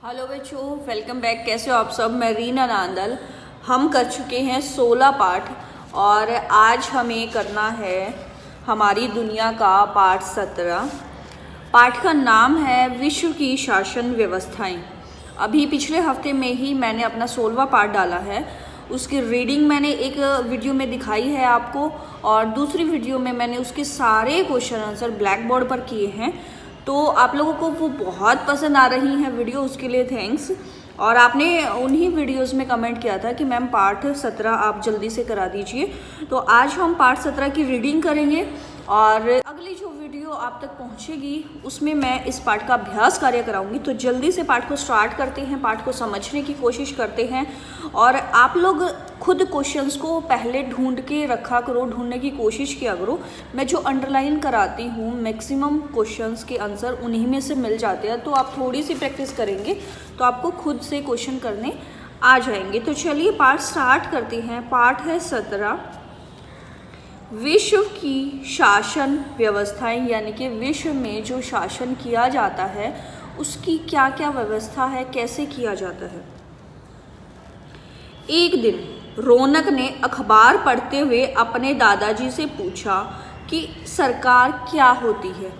Hello बच्चों, welcome back. कैसे हो आप सब? मैं रीना नांदल। हम कर चुके हैं 16 पाठ और आज हमें करना है हमारी दुनिया का पाठ 17। पाठ का नाम है विश्व की शासन व्यवस्थाएं। अभी पिछले हफ्ते में ही मैंने अपना 16वां पाठ डाला है। उसकी रीडिंग मैंने एक वीडियो में दिखाई है आपको, और दूसरी वीडियो में मैंने उसके सारे क्वेश्चन आंसर ब्लैक बोर्ड पर किए हैं। तो आप लोगों को वो बहुत पसंद आ रही हैं वीडियो, उसके लिए थैंक्स। और आपने उन्हीं वीडियोस में कमेंट किया था कि मैम पार्ट 17 आप जल्दी से करा दीजिए। तो आज हम पार्ट 17 की रीडिंग करेंगे और अगली जो वीडियो आप तक पहुंचेगी उसमें मैं इस पाठ का अभ्यास कार्य कराऊंगी। तो जल्दी से पाठ को स्टार्ट करते हैं, पाठ को समझने की कोशिश करते हैं। और आप लोग खुद क्वेश्चंस को पहले ढूंढ के रखा करो, ढूंढने की कोशिश किया करो। मैं जो अंडरलाइन कराती हूँ मैक्सिमम क्वेश्चंस के आंसर उन्हीं में से मिल जाते हैं। तो आप थोड़ी सी प्रैक्टिस करेंगे तो आपको खुद से क्वेश्चन करने आ जाएंगे। तो चलिए पाठ स्टार्ट करते हैं। पाठ है 17, विश्व की शासन व्यवस्थाएं, यानी कि विश्व में जो शासन किया जाता है उसकी क्या क्या व्यवस्था है, कैसे किया जाता है। एक दिन रौनक ने अखबार पढ़ते हुए अपने दादाजी से पूछा कि सरकार क्या होती है।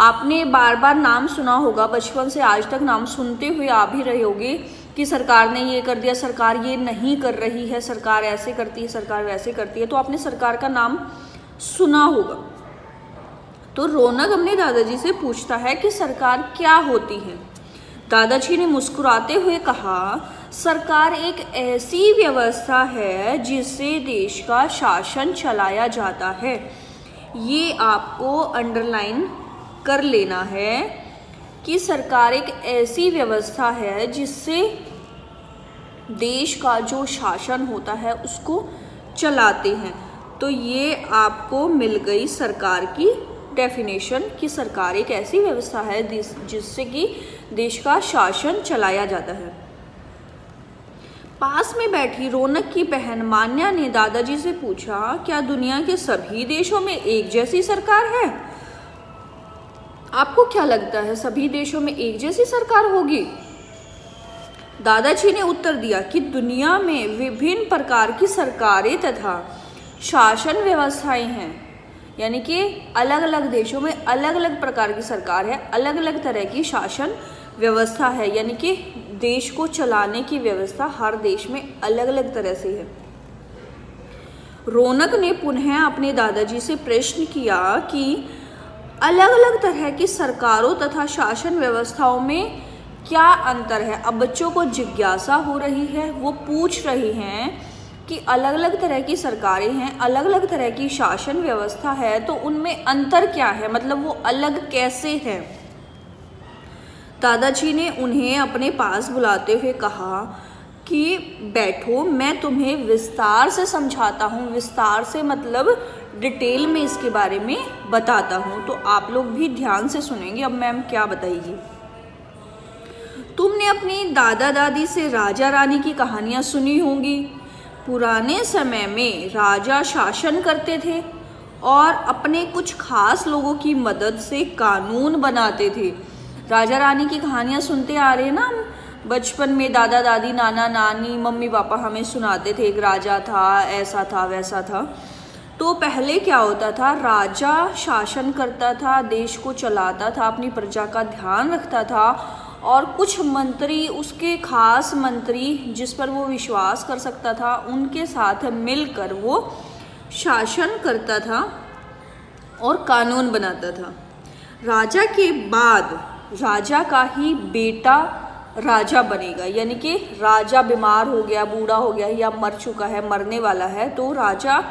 आपने बार बार नाम सुना होगा, बचपन से आज तक नाम सुनते हुए आ भी रहे होगे कि सरकार ने ये कर दिया, सरकार ये नहीं कर रही है, सरकार ऐसे करती है, सरकार वैसे करती है। तो आपने सरकार का नाम सुना होगा। तो रौनक अपने दादाजी से पूछता है कि सरकार क्या होती है। दादाजी ने मुस्कुराते हुए कहा, सरकार एक ऐसी व्यवस्था है जिससे देश का शासन चलाया जाता है। ये आपको अंडरलाइन कर लेना है कि सरकार एक ऐसी व्यवस्था है जिससे देश का जो शासन होता है उसको चलाते हैं। तो ये आपको मिल गई सरकार की डेफिनेशन कि सरकार एक ऐसी व्यवस्था है जिससे कि देश का शासन चलाया जाता है। पास में बैठी रौनक की बहन मान्या ने दादाजी से पूछा, क्या दुनिया के सभी देशों में एक जैसी सरकार है? आपको क्या लगता है सभी देशों में एक जैसी सरकार होगी? दादाजी ने उत्तर दिया कि दुनिया में विभिन्न प्रकार की सरकारें तथा शासन व्यवस्थाएं हैं। यानी कि अलग अलग देशों में अलग अलग प्रकार की सरकार है, अलग अलग तरह की शासन व्यवस्था है। यानी कि देश को चलाने की व्यवस्था हर देश में अलग अलग तरह से है। रौनक ने पुनः अपने दादाजी से प्रश्न किया कि अलग अलग तरह की सरकारों तथा शासन व्यवस्थाओं में क्या अंतर है। अब बच्चों को जिज्ञासा हो रही है, वो पूछ रही हैं कि अलग अलग तरह की सरकारें हैं, अलग अलग तरह की शासन व्यवस्था है, तो उनमें अंतर क्या है, मतलब वो अलग कैसे है। दादाजी ने उन्हें अपने पास बुलाते हुए कहा कि बैठो, मैं तुम्हें विस्तार से समझाता हूँ। विस्तार से मतलब डिटेल में इसके बारे में बताता हूँ। तो आप लोग भी ध्यान से सुनेंगे अब मैम क्या बताएगी। तुमने अपनी दादा दादी से राजा रानी की कहानियाँ सुनी होंगी। पुराने समय में राजा शासन करते थे और अपने कुछ खास लोगों की मदद से कानून बनाते थे। राजा रानी की कहानियाँ सुनते आ रहे हैं ना हम बचपन में, दादा दादी नाना नानी मम्मी पापा हमें सुनाते थे, एक राजा था, ऐसा था वैसा था। तो पहले क्या होता था, राजा शासन करता था, देश को चलाता था, अपनी प्रजा का ध्यान रखता था, और कुछ मंत्री, उसके खास मंत्री जिस पर वो विश्वास कर सकता था, उनके साथ मिलकर वो शासन करता था और कानून बनाता था। राजा के बाद राजा का ही बेटा राजा बनेगा। यानी कि राजा बीमार हो गया, बूढ़ा हो गया या मर चुका है, मरने वाला है, तो राजा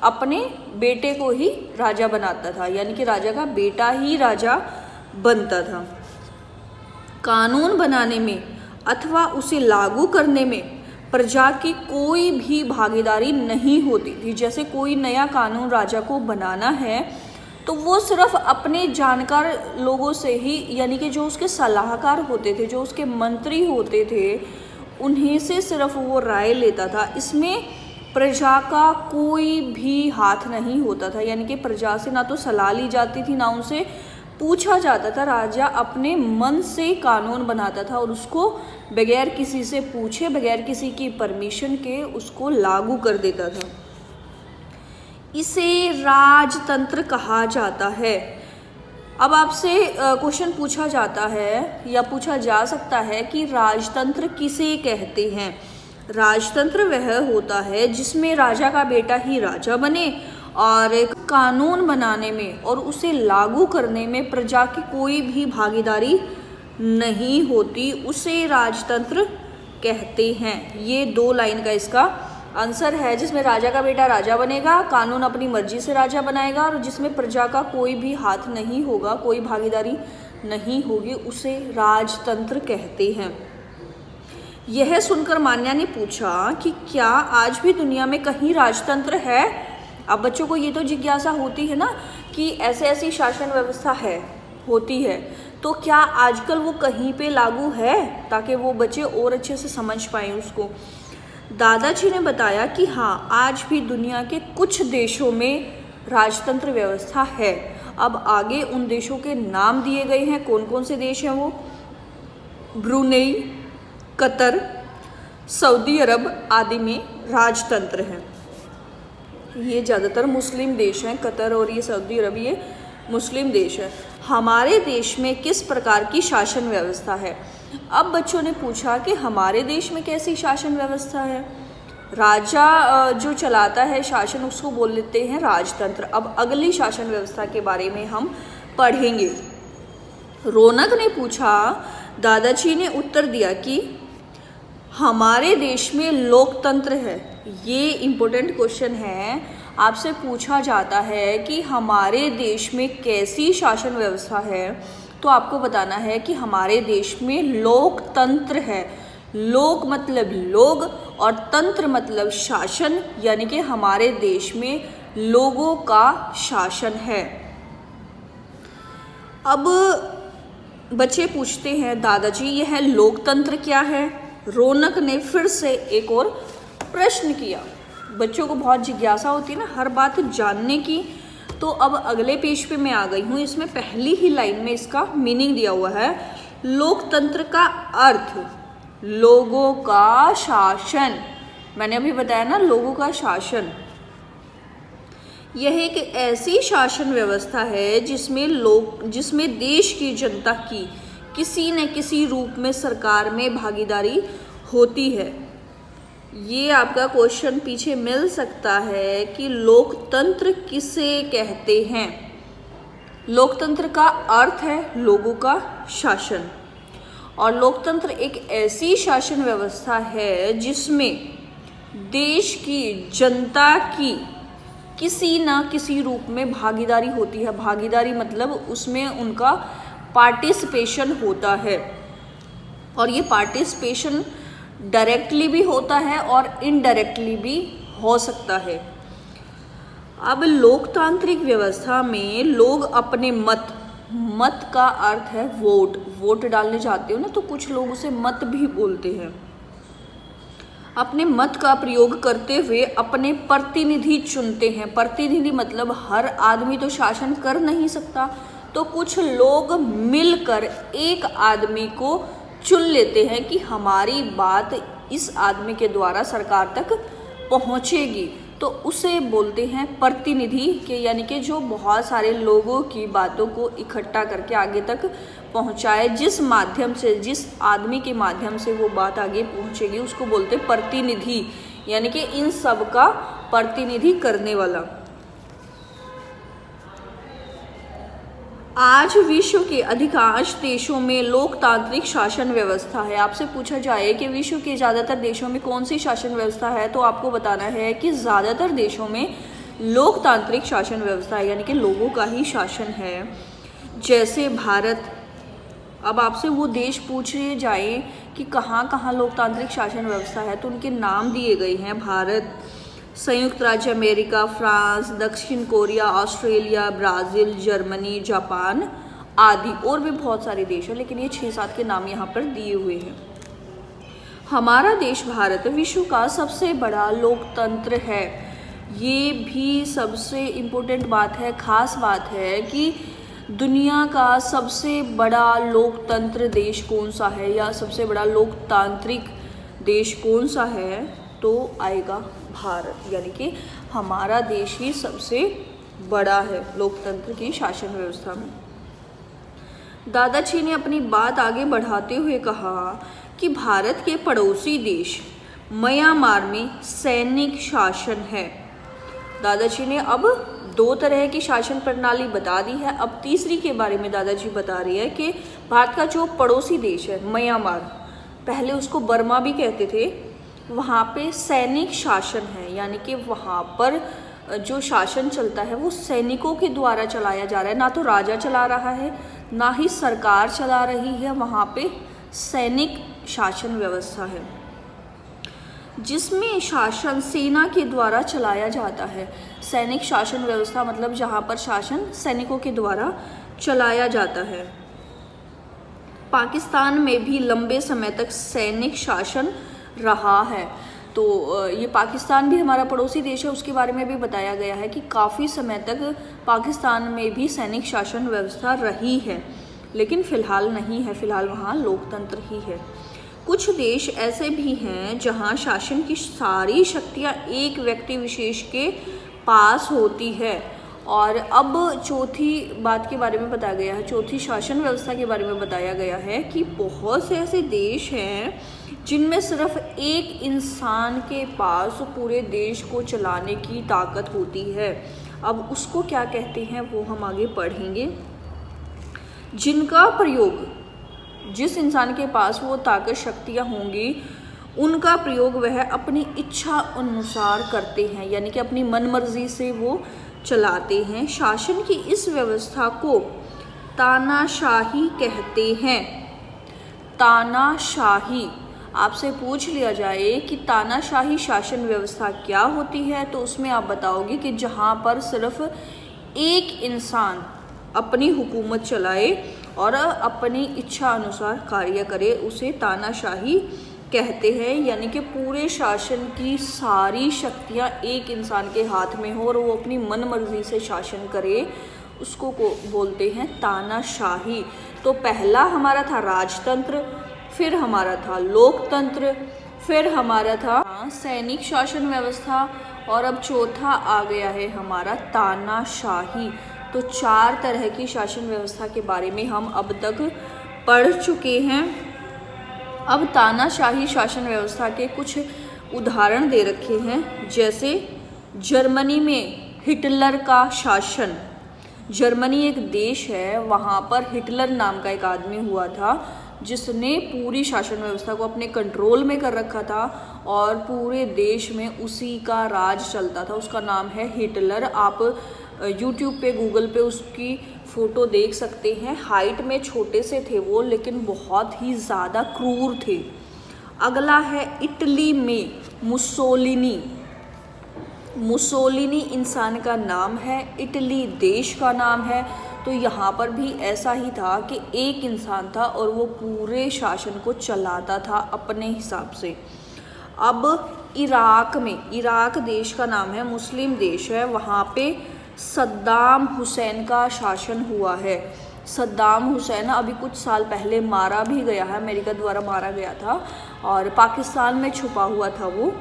अपने बेटे को ही राजा बनाता था। यानी कि राजा का बेटा ही राजा बनता था। कानून बनाने में अथवा उसे लागू करने में प्रजा की कोई भी भागीदारी नहीं होती थी। जैसे कोई नया कानून राजा को बनाना है तो वो सिर्फ अपने जानकार लोगों से ही, यानी कि जो उसके सलाहकार होते थे, जो उसके मंत्री होते थे, उन्हीं से सिर्फ वो राय लेता था। इसमें प्रजा का कोई भी हाथ नहीं होता था। यानी कि प्रजा से ना तो सलाह ली जाती थी, ना उनसे पूछा जाता था, राजा अपने मन से कानून बनाता था और उसको बगैर किसी से पूछे, बगैर किसी की परमिशन के उसको लागू कर देता था। इसे राजतंत्र कहा जाता है। अब आपसे क्वेश्चन पूछा जाता है या पूछा जा सकता है कि राजतंत्र किसे कहते हैं। राजतंत्र वह होता है जिसमें राजा का बेटा ही राजा बने और एक कानून बनाने में और उसे लागू करने में प्रजा की कोई भी भागीदारी नहीं होती, उसे राजतंत्र कहते हैं। ये 2 लाइन का इसका आंसर है, जिसमें राजा का बेटा राजा बनेगा, कानून अपनी मर्जी से राजा बनाएगा और जिसमें प्रजा का कोई भी हाथ नहीं होगा, कोई भागीदारी नहीं होगी, उसे राजतंत्र कहते हैं। यह सुनकर मान्या ने पूछा कि क्या आज भी दुनिया में कहीं राजतंत्र है। अब बच्चों को ये तो जिज्ञासा होती है ना कि ऐसे ऐसी शासन व्यवस्था होती है, तो क्या आजकल वो कहीं पे लागू है, ताकि वो बच्चे और अच्छे से समझ पाएँ उसको। दादाजी ने बताया कि हाँ, आज भी दुनिया के कुछ देशों में राजतंत्र व्यवस्था है। अब आगे उन देशों के नाम दिए गए हैं, कौन कौन से देश हैं वो। ब्रुनेई, कतर, सऊदी अरब आदि में राजतंत्र है। ये ज़्यादातर मुस्लिम देश हैं, कतर और ये सऊदी अरब, ये मुस्लिम देश है। हमारे देश में किस प्रकार की शासन व्यवस्था है। अब बच्चों ने पूछा कि हमारे देश में कैसी शासन व्यवस्था है। राजा जो चलाता है शासन, उसको बोल लेते हैं राजतंत्र। अब अगली शासन व्यवस्था के बारे में हम पढ़ेंगे। रौनक ने पूछा, दादाजी ने उत्तर दिया कि हमारे देश में लोकतंत्र है। ये इम्पोर्टेंट क्वेश्चन है, आपसे पूछा जाता है कि हमारे देश में कैसी शासन व्यवस्था है, तो आपको बताना है कि हमारे देश में लोकतंत्र है। लोक मतलब लोग और तंत्र मतलब शासन, यानी कि हमारे देश में लोगों का शासन है। अब बच्चे पूछते हैं, दादाजी यह लोकतंत्र क्या है। रौनक ने फिर से एक और प्रश्न किया। बच्चों को बहुत जिज्ञासा होती है ना हर बात जानने की, तो अब अगले पेज पे मैं आ गई हूँ। इसमें पहली ही लाइन में इसका मीनिंग दिया हुआ है। लोकतंत्र का अर्थ लोगों का शासन। मैंने अभी बताया ना, लोगों का शासन। यह एक ऐसी शासन व्यवस्था है जिसमें देश की जनता की किसी न किसी रूप में सरकार में भागीदारी होती है। ये आपका क्वेश्चन पीछे मिल सकता है कि लोकतंत्र किसे कहते हैं। लोकतंत्र का अर्थ है लोगों का शासन, और लोकतंत्र एक ऐसी शासन व्यवस्था है जिसमें देश की जनता की किसी न किसी रूप में भागीदारी होती है। भागीदारी मतलब उसमें उनका पार्टिसिपेशन होता है, और ये पार्टिसिपेशन डायरेक्टली भी होता है और इनडायरेक्टली भी हो सकता है। अब लोकतांत्रिक व्यवस्था में लोग अपने मत का अर्थ है वोट डालने जाते हो ना, तो कुछ लोग उसे मत भी बोलते हैं। अपने मत का प्रयोग करते हुए अपने प्रतिनिधि चुनते हैं। प्रतिनिधि मतलब हर आदमी तो शासन कर नहीं सकता, तो कुछ लोग मिलकर एक आदमी को चुन लेते हैं कि हमारी बात इस आदमी के द्वारा सरकार तक पहुंचेगी, तो उसे बोलते हैं प्रतिनिधि के, यानी कि जो बहुत सारे लोगों की बातों को इकट्ठा करके आगे तक पहुंचाए, जिस माध्यम से, जिस आदमी के माध्यम से वो बात आगे पहुंचेगी उसको बोलते हैं प्रतिनिधि, यानी कि इन सब का प्रतिनिधि करने वाला। आज विश्व के अधिकांश देशों में लोकतांत्रिक शासन व्यवस्था है। आपसे पूछा जाए कि विश्व के ज़्यादातर देशों में कौन सी शासन व्यवस्था है, तो आपको बताना है कि ज़्यादातर देशों में लोकतांत्रिक शासन व्यवस्था है, यानी कि लोगों का ही शासन है। जैसे भारत। अब आपसे वो देश पूछे जाए कि कहाँ कहाँ लोकतांत्रिक शासन व्यवस्था है, तो उनके नाम दिए गए हैं। भारत, संयुक्त राज्य अमेरिका, फ्रांस, दक्षिण Korea, Australia, Brazil, Germany, Japan आदि, और भी बहुत सारे देश हैं, लेकिन ये 6-7 के नाम यहाँ पर दिए हुए हैं। हमारा देश भारत विश्व का सबसे बड़ा लोकतंत्र है। ये भी सबसे इम्पोर्टेंट बात है, ख़ास बात है कि दुनिया का सबसे बड़ा लोकतंत्र देश कौन सा है, या सबसे बड़ा लोकतांत्रिक देश कौन सा है, तो आएगा भारत। यानी कि हमारा देश ही सबसे बड़ा है लोकतंत्र की शासन व्यवस्था में। दादाजी ने अपनी बात आगे बढ़ाते हुए कहा कि भारत के पड़ोसी देश म्यांमार में सैनिक शासन है। दादाजी ने अब 2 तरह की शासन प्रणाली बता दी है। अब तीसरी के बारे में दादाजी बता रही है कि भारत का जो पड़ोसी देश है म्यांमार, पहले उसको बर्मा भी कहते थे, वहाँ पे सैनिक शासन है। यानी कि वहाँ पर जो शासन चलता है वो सैनिकों के द्वारा चलाया जा रहा है, ना तो राजा चला रहा है ना ही सरकार चला रही है, वहाँ पे सैनिक शासन व्यवस्था है जिसमें शासन सेना के द्वारा चलाया जाता है। सैनिक शासन व्यवस्था मतलब जहाँ पर शासन सैनिकों के द्वारा चलाया जाता है। पाकिस्तान में भी लंबे समय तक सैनिक शासन रहा है। तो ये पाकिस्तान भी हमारा पड़ोसी देश है, उसके बारे में भी बताया गया है कि काफ़ी समय तक पाकिस्तान में भी सैनिक शासन व्यवस्था रही है, लेकिन फ़िलहाल नहीं है, फ़िलहाल वहाँ लोकतंत्र ही है। कुछ देश ऐसे भी हैं जहाँ शासन की सारी शक्तियाँ एक व्यक्ति विशेष के पास होती है। और अब चौथी बात के बारे में बताया गया है, चौथी शासन व्यवस्था के बारे में बताया गया है कि बहुत से ऐसे देश हैं जिनमें सिर्फ एक इंसान के पास पूरे देश को चलाने की ताकत होती है। अब उसको क्या कहते हैं वो हम आगे पढ़ेंगे। जिनका प्रयोग, जिस इंसान के पास वो ताकत शक्तियाँ होंगी उनका प्रयोग वह अपनी इच्छा अनुसार करते हैं, यानी कि अपनी मनमर्जी से वो चलाते हैं। शासन की इस व्यवस्था को तानाशाही कहते हैं। तानाशाही, आपसे पूछ लिया जाए कि तानाशाही शासन व्यवस्था क्या होती है, तो उसमें आप बताओगे कि जहाँ पर सिर्फ एक इंसान अपनी हुकूमत चलाए और अपनी इच्छा अनुसार कार्य करे, उसे तानाशाही कहते हैं। यानी कि पूरे शासन की सारी शक्तियाँ एक इंसान के हाथ में हो और वो अपनी मनमर्जी से शासन करे, उसको बोलते हैं तानाशाही। तो पहला हमारा था राजतंत्र, फिर हमारा था लोकतंत्र, फिर हमारा था सैनिक शासन व्यवस्था, और अब चौथा आ गया है हमारा तानाशाही। तो 4 तरह की शासन व्यवस्था के बारे में हम अब तक पढ़ चुके हैं। अब तानाशाही शासन व्यवस्था के कुछ उदाहरण दे रखे हैं, जैसे जर्मनी में हिटलर का शासन। जर्मनी एक देश है, वहाँ पर हिटलर नाम का एक आदमी हुआ था जिसने पूरी शासन व्यवस्था को अपने कंट्रोल में कर रखा था और पूरे देश में उसी का राज चलता था। उसका नाम है हिटलर। आप यूट्यूब पे, गूगल पे उसकी फ़ोटो देख सकते हैं। हाइट में छोटे से थे वो, लेकिन बहुत ही ज़्यादा क्रूर थे। अगला है इटली में मुसोलिनी। मुसोलिनी इंसान का नाम है, इटली देश का नाम है। तो यहाँ पर भी ऐसा ही था कि एक इंसान था और वो पूरे शासन को चलाता था अपने हिसाब से। अब इराक में, इराक देश का नाम है, मुस्लिम देश है, वहाँ पे सद्दाम हुसैन का शासन हुआ है। सद्दाम हुसैन अभी कुछ साल पहले मारा भी गया है, अमेरिका द्वारा मारा गया था और पाकिस्तान में छुपा हुआ था वो।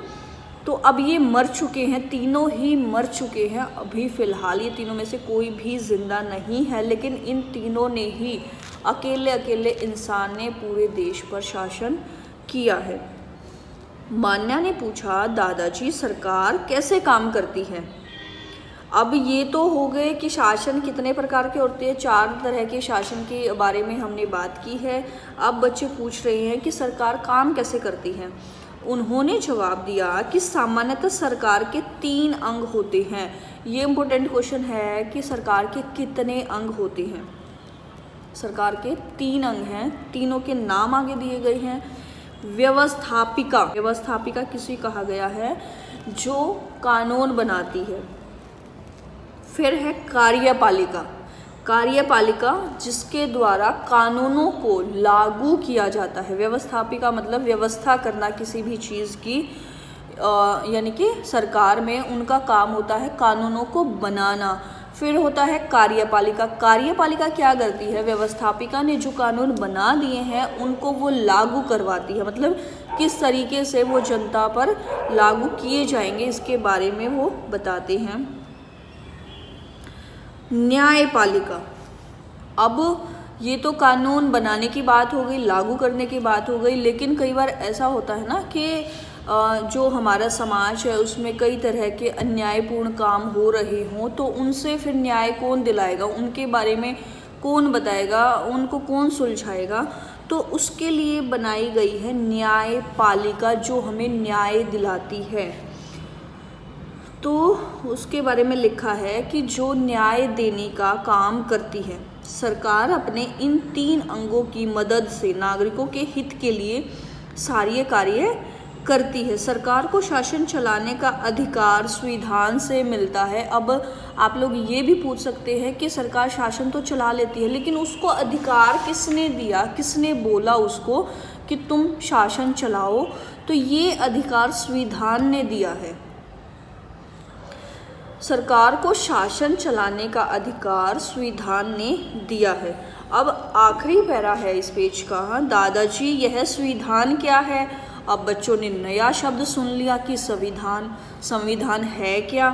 तो अब ये मर चुके हैं, तीनों ही मर चुके हैं। अभी फ़िलहाल ये तीनों में से कोई भी ज़िंदा नहीं है, लेकिन इन तीनों ने ही अकेले अकेले इंसान ने पूरे देश पर शासन किया है। मान्या ने पूछा, दादाजी सरकार कैसे काम करती है? अब ये तो हो गए कि शासन कितने प्रकार के होते हैं, 4 तरह के शासन के बारे में हमने बात की है। अब बच्चे पूछ रहे हैं कि सरकार काम कैसे करती है। उन्होंने जवाब दिया कि सामान्यतः सरकार के 3 अंग होते हैं। ये इम्पोर्टेंट क्वेश्चन है कि सरकार के कितने अंग होते हैं। सरकार के 3 अंग हैं, तीनों के नाम आगे दिए गए हैं। व्यवस्थापिका, व्यवस्थापिका किसे कहा गया है? जो कानून बनाती है। फिर है कार्यपालिका, कार्यपालिका जिसके द्वारा कानूनों को लागू किया जाता है। व्यवस्थापिका मतलब व्यवस्था करना किसी भी चीज़ की, यानी कि सरकार में उनका काम होता है कानूनों को बनाना। फिर होता है कार्यपालिका। कार्यपालिका क्या करती है, व्यवस्थापिका ने जो कानून बना दिए हैं उनको वो लागू करवाती है, मतलब किस तरीके से वो जनता पर लागू किए जाएंगे इसके बारे में वो बताते हैं। न्यायपालिका, अब ये तो कानून बनाने की बात हो गई, लागू करने की बात हो गई, लेकिन कई बार ऐसा होता है ना कि जो हमारा समाज है उसमें कई तरह के अन्यायपूर्ण काम हो रहे हों, तो उनसे फिर न्याय कौन दिलाएगा, उनके बारे में कौन बताएगा, उनको कौन सुलझाएगा। तो उसके लिए बनाई गई है न्यायपालिका जो हमें न्याय दिलाती है। तो उसके बारे में लिखा है कि जो न्याय देने का काम करती है, सरकार अपने इन 3 अंगों की मदद से नागरिकों के हित के लिए सारे कार्य करती है। सरकार को शासन चलाने का अधिकार संविधान से मिलता है। अब आप लोग ये भी पूछ सकते हैं कि सरकार शासन तो चला लेती है, लेकिन उसको अधिकार किसने दिया, किसने बोला उसको कि तुम शासन चलाओ? तो ये अधिकार संविधान ने दिया है। सरकार को शासन चलाने का अधिकार संविधान ने दिया है। अब आखिरी पैरा है इस पेज का, दादाजी यह संविधान क्या है? अब बच्चों ने नया शब्द सुन लिया कि संविधान। संविधान है क्या?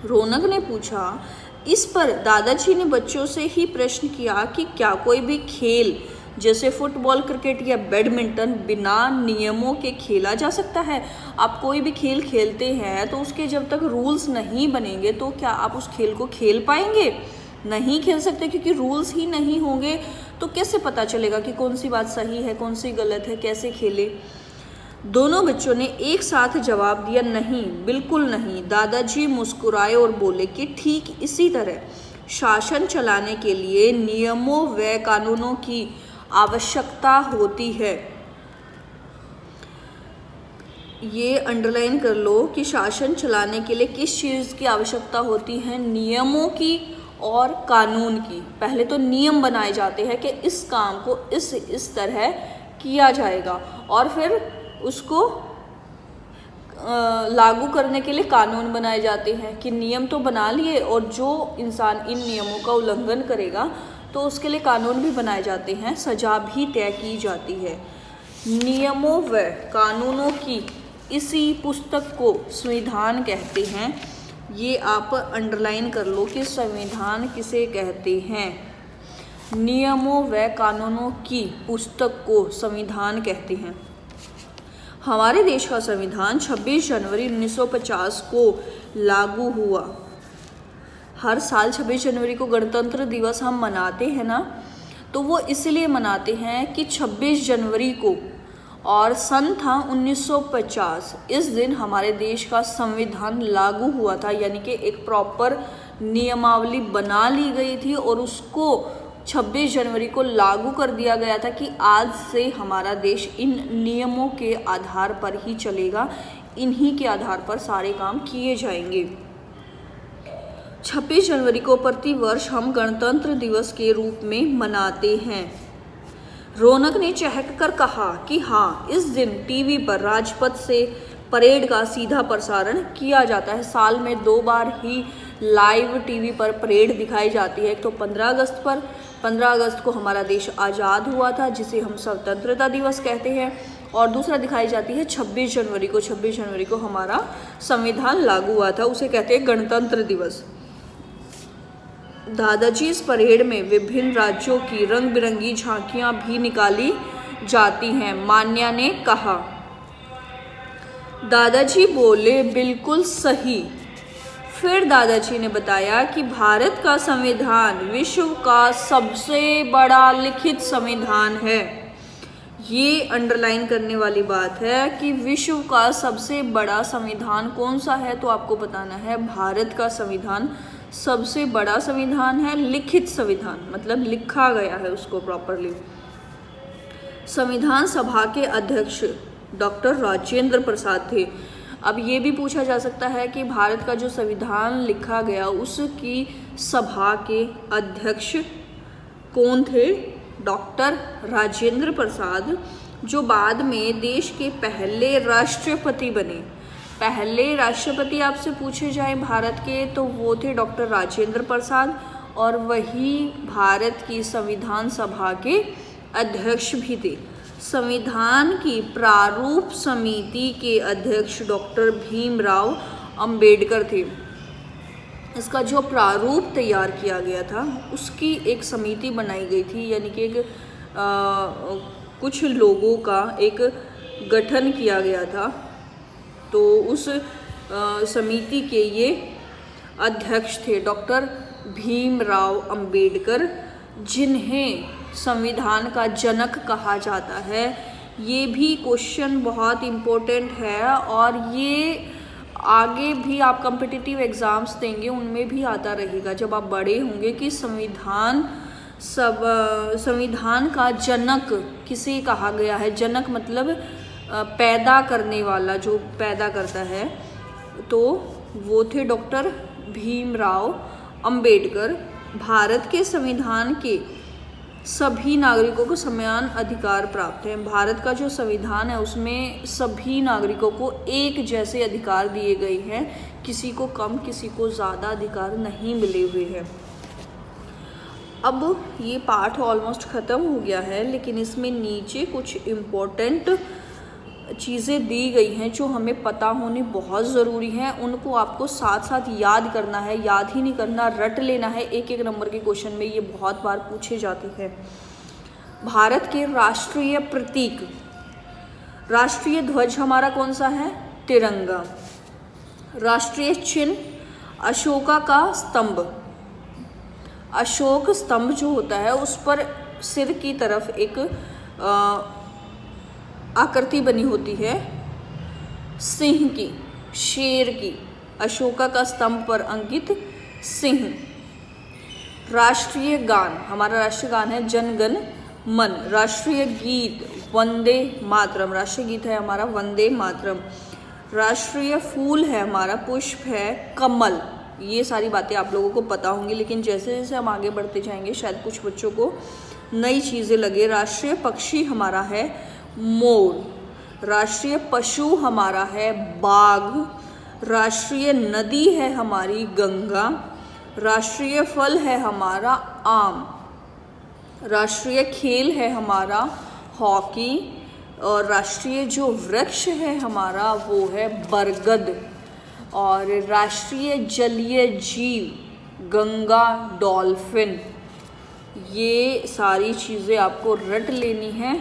रौनक ने पूछा। इस पर दादाजी ने बच्चों से ही प्रश्न किया कि क्या कोई भी खेल जैसे फुटबॉल, क्रिकेट या बैडमिंटन बिना नियमों के खेला जा सकता है? आप कोई भी खेल खेलते हैं तो उसके जब तक रूल्स नहीं बनेंगे तो क्या आप उस खेल को खेल पाएंगे? नहीं खेल सकते, क्योंकि रूल्स ही नहीं होंगे तो कैसे पता चलेगा कि कौन सी बात सही है, कौन सी गलत है, कैसे खेले? दोनों बच्चों ने एक साथ जवाब दिया, नहीं, बिल्कुल नहीं। दादाजी मुस्कुराए और बोले कि ठीक इसी तरह शासन चलाने के लिए नियमों व कानूनों की आवश्यकता होती है। ये अंडरलाइन कर लो कि शासन चलाने के लिए किस चीज़ की आवश्यकता होती है? नियमों की और कानून की। पहले तो नियम बनाए जाते हैं कि इस काम को इस तरह किया जाएगा, और फिर उसको लागू करने के लिए कानून बनाए जाते हैं कि नियम तो बना लिए, और जो इंसान इन नियमों का उल्लंघन करेगा तो उसके लिए कानून भी बनाए जाते हैं, सजा भी तय की जाती है। नियमों व कानूनों की इसी पुस्तक को संविधान कहते हैं। ये आप अंडरलाइन कर लो कि संविधान किसे कहते हैं। नियमों व कानूनों की पुस्तक को संविधान कहते हैं। हमारे देश का संविधान 26 जनवरी 1950 को लागू हुआ। हर साल 26 जनवरी को गणतंत्र दिवस हम मनाते हैं ना, तो वो इसलिए मनाते हैं कि 26 जनवरी को, और सन था 1950, इस दिन हमारे देश का संविधान लागू हुआ था, यानी कि एक प्रॉपर नियमावली बना ली गई थी और उसको 26 जनवरी को लागू कर दिया गया था कि आज से हमारा देश इन नियमों के आधार पर ही चलेगा, इन्हीं के आधार पर सारे काम किए जाएंगे। 26 जनवरी को प्रतिवर्ष हम गणतंत्र दिवस के रूप में मनाते हैं। रौनक ने चहक कर कहा कि हाँ, इस दिन टीवी पर राजपथ से परेड का सीधा प्रसारण किया जाता है। साल में 2 बार ही लाइव टीवी पर परेड दिखाई जाती है। एक तो 15 अगस्त पर, 15 अगस्त को हमारा देश आज़ाद हुआ था जिसे हम स्वतंत्रता दिवस कहते हैं, और दूसरा दिखाई जाती है 26 जनवरी को। 26 जनवरी को हमारा संविधान लागू हुआ था, उसे कहते हैं गणतंत्र दिवस। दादाजी इस परेड में विभिन्न राज्यों की रंग बिरंगी झांकियां भी निकाली जाती हैं, मान्या ने कहा। दादाजी बोले, बिल्कुल सही। फिर दादाजी ने बताया कि भारत का संविधान विश्व का सबसे बड़ा लिखित संविधान है। ये अंडरलाइन करने वाली बात है कि विश्व का सबसे बड़ा संविधान कौन सा है, तो आपको बताना है भारत का संविधान सबसे बड़ा संविधान है। लिखित संविधान मतलब लिखा गया है उसको प्रॉपरली। संविधान सभा के अध्यक्ष डॉक्टर राजेंद्र प्रसाद थे। अब ये भी पूछा जा सकता है कि भारत का जो संविधान लिखा गया उसकी सभा के अध्यक्ष कौन थे? डॉक्टर राजेंद्र प्रसाद, जो बाद में देश के पहले राष्ट्रपति बने। पहले राष्ट्रपति आपसे पूछे जाए भारत के तो वो थे डॉक्टर राजेंद्र प्रसाद, और वही भारत की संविधान सभा के अध्यक्ष भी थे। संविधान की प्रारूप समिति के अध्यक्ष डॉक्टर भीमराव अंबेडकर थे। इसका जो प्रारूप तैयार किया गया था उसकी एक समिति बनाई गई थी, यानी कि एक कुछ लोगों का एक गठन किया गया था। तो उस समिति के ये अध्यक्ष थे डॉक्टर भीमराव अंबेडकर, जिन्हें संविधान का जनक कहा जाता है। ये भी क्वेश्चन बहुत इम्पोर्टेंट है और ये आगे भी आप कॉम्पिटिटिव एग्ज़ाम्स देंगे उनमें भी आता रहेगा जब आप बड़े होंगे कि संविधान का जनक किसे कहा गया है। जनक मतलब पैदा करने वाला, जो पैदा करता है, तो वो थे डॉक्टर भीमराव अंबेडकर। भारत के संविधान के सभी नागरिकों को समान अधिकार प्राप्त हैं। भारत का जो संविधान है उसमें सभी नागरिकों को एक जैसे अधिकार दिए गए हैं, किसी को कम किसी को ज़्यादा अधिकार नहीं मिले हुए हैं। अब ये पाठ ऑलमोस्ट ख़त्म हो गया है, लेकिन इसमें नीचे कुछ इम्पोर्टेंट चीज़ें दी गई हैं जो हमें पता होनी बहुत ज़रूरी हैं। उनको आपको साथ साथ याद करना है, याद ही नहीं करना, रट लेना है। एक एक नंबर के क्वेश्चन में ये बहुत बार पूछे जाते हैं। भारत के राष्ट्रीय प्रतीक, राष्ट्रीय ध्वज हमारा कौन सा है? तिरंगा। राष्ट्रीय चिन्ह अशोका का स्तंभ। अशोक स्तंभ जो होता है उस पर सिर की तरफ एक आकृति बनी होती है सिंह की, शेर की। अशोका का स्तंभ पर अंकित सिंह। राष्ट्रीय गान, हमारा राष्ट्रीय गान है जन गण मन। राष्ट्रीय गीत वंदे मातरम, राष्ट्रीय गीत है हमारा वंदे मातरम। राष्ट्रीय फूल है हमारा, पुष्प है कमल। ये सारी बातें आप लोगों को पता होंगी, लेकिन जैसे जैसे हम आगे बढ़ते जाएंगे शायद कुछ बच्चों को नई चीज़ें लगे। राष्ट्रीय पक्षी हमारा है मोर। राष्ट्रीय पशु हमारा है बाघ। राष्ट्रीय नदी है हमारी गंगा। राष्ट्रीय फल है हमारा आम। राष्ट्रीय खेल है हमारा हॉकी। और राष्ट्रीय जो वृक्ष है हमारा वो है बरगद। और राष्ट्रीय जलीय जीव गंगा डॉल्फिन। ये सारी चीज़ें आपको रट लेनी है।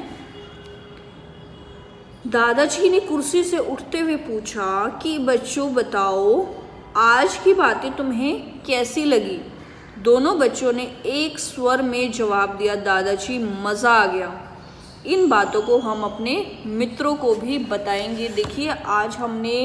दादाजी ने कुर्सी से उठते हुए पूछा कि बच्चों बताओ आज की बातें तुम्हें कैसी लगी। दोनों बच्चों ने एक स्वर में जवाब दिया, दादाजी मज़ा आ गया। इन बातों को हम अपने मित्रों को भी बताएंगे। देखिए आज हमने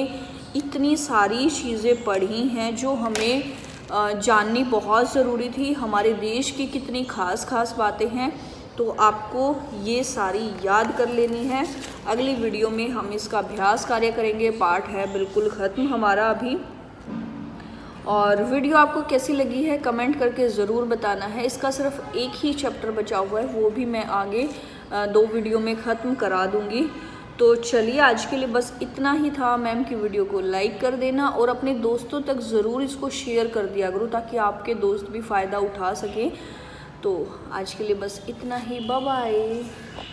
इतनी सारी चीज़ें पढ़ी हैं जो हमें जाननी बहुत ज़रूरी थी। हमारे देश की कितनी खास खास बातें हैं, तो आपको ये सारी याद कर लेनी है। अगली वीडियो में हम इसका अभ्यास कार्य करेंगे। पाठ है बिल्कुल ख़त्म हमारा अभी। और वीडियो आपको कैसी लगी है कमेंट करके ज़रूर बताना है। इसका सिर्फ एक ही चैप्टर बचा हुआ है, वो भी मैं आगे 2 वीडियो में ख़त्म करा दूँगी। तो चलिए आज के लिए बस इतना ही था। मैम की वीडियो को लाइक कर देना और अपने दोस्तों तक ज़रूर इसको शेयर कर दिया करो ताकि आपके दोस्त भी फ़ायदा उठा सकें। तो आज के लिए बस इतना ही, बाय बाय।